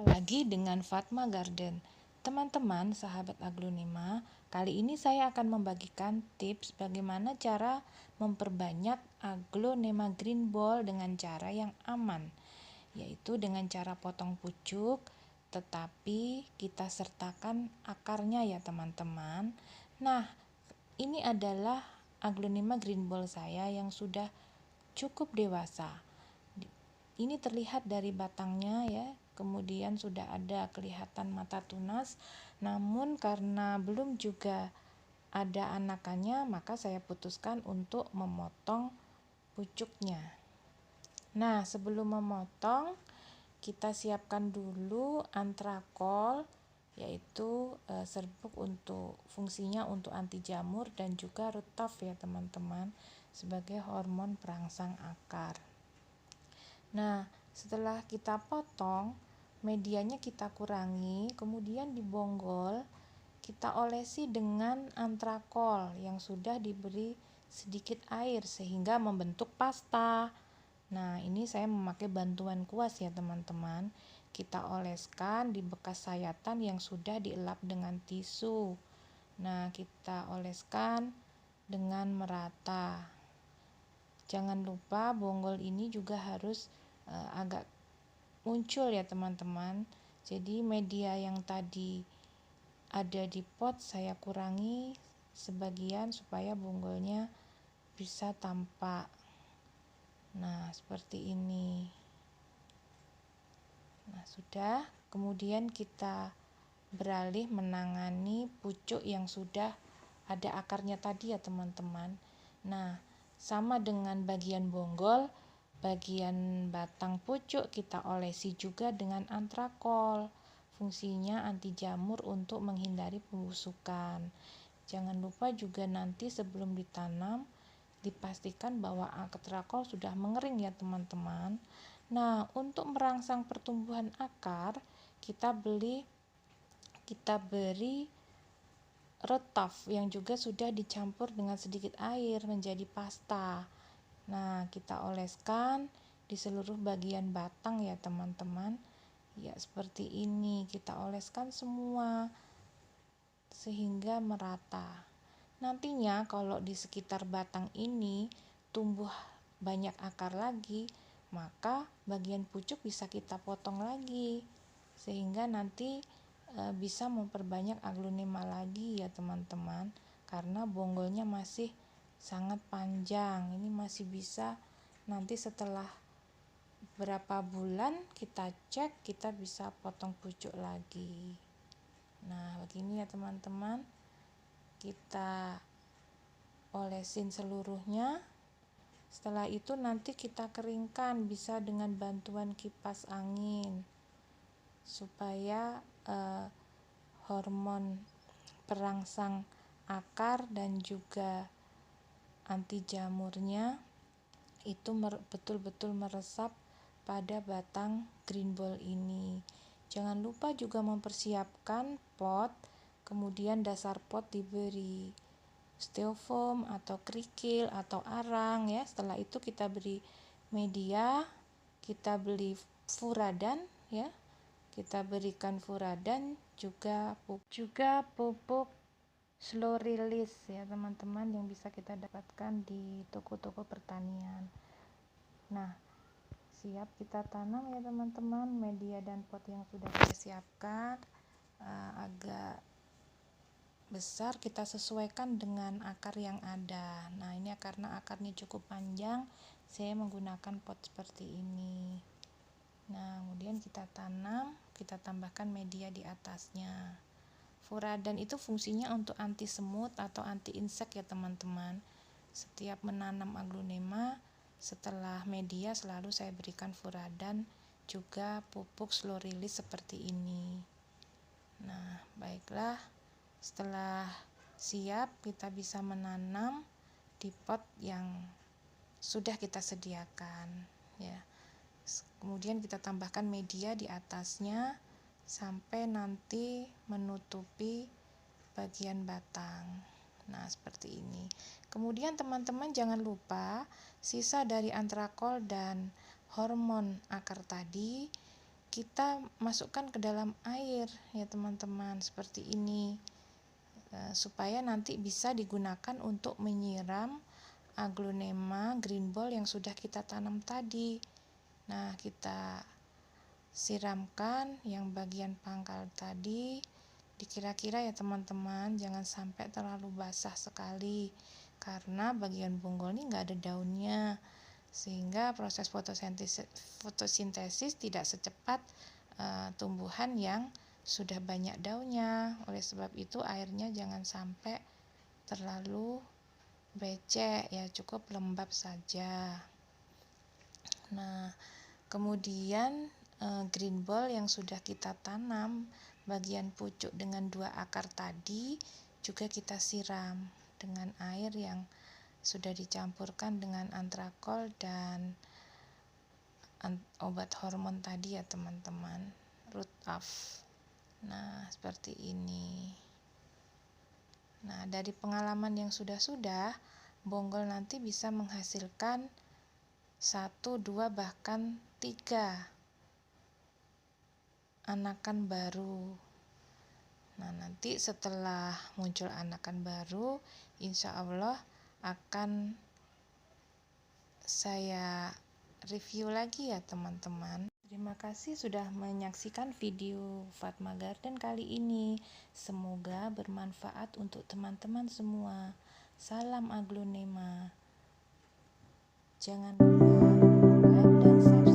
Lagi dengan Fatma Garden. Teman-teman, sahabat aglonema, kali ini saya akan membagikan tips bagaimana cara memperbanyak aglonema green ball dengan cara yang aman, yaitu dengan cara potong pucuk, tetapi kita sertakan akarnya ya teman-teman. Nah, ini adalah aglonema green ball saya yang sudah cukup dewasa. Ini terlihat dari batangnya ya, kemudian sudah ada kelihatan mata tunas, namun karena belum juga ada anakannya, maka saya putuskan untuk memotong pucuknya. Nah, sebelum memotong, kita siapkan dulu antrakol, yaitu serbuk untuk fungsinya untuk anti jamur dan juga retaf ya teman-teman, sebagai hormon perangsang akar. Nah, setelah kita potong, medianya kita kurangi, kemudian dibonggol, kita olesi dengan antrakol yang sudah diberi sedikit air sehingga membentuk pasta. Nah, ini saya memakai bantuan kuas ya teman-teman. Kita oleskan di bekas sayatan yang sudah dielap dengan tisu. Nah, kita oleskan dengan merata. Jangan lupa bonggol ini juga harus agak muncul ya teman-teman. Jadi media yang tadi ada di pot saya kurangi sebagian supaya bonggolnya bisa tampak. Nah, seperti ini. Nah, sudah. Kemudian kita beralih menangani pucuk yang sudah ada akarnya tadi ya teman-teman. Nah, sama dengan bagian bonggol, bagian batang pucuk kita olesi juga dengan antrakol. Fungsinya anti jamur untuk menghindari pembusukan. Jangan lupa juga nanti sebelum ditanam dipastikan bahwa antrakol sudah mengering ya teman-teman. Nah, untuk merangsang pertumbuhan akar, kita beri retaf yang juga sudah dicampur dengan sedikit air menjadi pasta. Nah, kita oleskan di seluruh bagian batang ya teman-teman. Ya, seperti ini. Kita oleskan semua sehingga merata. Nantinya kalau di sekitar batang ini tumbuh banyak akar lagi, maka bagian pucuk bisa kita potong lagi sehingga nanti bisa memperbanyak aglonema lagi ya teman-teman, karena bonggolnya masih sangat panjang. Ini masih bisa nanti setelah berapa bulan kita cek, kita bisa potong pucuk lagi. Nah, begini ya teman-teman, kita olesin seluruhnya. Setelah itu nanti kita keringkan, bisa dengan bantuan kipas angin, supaya hormon perangsang akar dan juga anti jamurnya itu betul-betul meresap pada batang green ball ini. Jangan lupa juga mempersiapkan pot, kemudian dasar pot diberi styrofoam atau kerikil atau arang ya. Setelah itu kita beri media, kita beli furadan ya. Kita berikan furadan juga pupuk slow release ya teman-teman, yang bisa kita dapatkan di toko-toko pertanian. Nah, siap kita tanam ya teman-teman. Media dan pot yang sudah kita siapkan agak besar, kita sesuaikan dengan akar yang ada. Nah, ini karena akarnya cukup panjang, saya menggunakan pot seperti ini. Nah, kemudian kita tanam, kita tambahkan media di atasnya. Furadan itu fungsinya untuk anti semut atau anti insek ya teman-teman. Setiap menanam aglonema, setelah media selalu saya berikan furadan, juga pupuk slow release seperti ini. Nah, baiklah, setelah siap kita bisa menanam di pot yang sudah kita sediakan ya. Kemudian kita tambahkan media di atasnya sampai nanti menutupi bagian batang. Nah, seperti ini. Kemudian teman-teman jangan lupa sisa dari antrakol dan hormon akar tadi kita masukkan ke dalam air ya teman-teman, seperti ini, supaya nanti bisa digunakan untuk menyiram aglonema green ball yang sudah kita tanam tadi. Nah, kita siramkan yang bagian pangkal tadi, dikira-kira ya teman-teman, jangan sampai terlalu basah sekali karena bagian bonggol ini nggak ada daunnya, sehingga proses fotosintesis tidak secepat tumbuhan yang sudah banyak daunnya. Oleh sebab itu airnya jangan sampai terlalu becek ya, cukup lembab saja. Nah, kemudian green ball yang sudah kita tanam bagian pucuk dengan 2 akar tadi juga kita siram dengan air yang sudah dicampurkan dengan antrakol dan obat hormon tadi ya teman-teman, root off. Nah, seperti ini. Nah, dari pengalaman yang sudah-sudah, bonggol nanti bisa menghasilkan 1, 2, bahkan 3 anakan baru. Nah, nanti setelah muncul anakan baru, insya Allah akan saya review lagi ya teman-teman. Terima kasih sudah menyaksikan video Fatma Garden kali ini. Semoga bermanfaat untuk teman-teman semua. Salam aglonema. Jangan lupa like dan subscribe.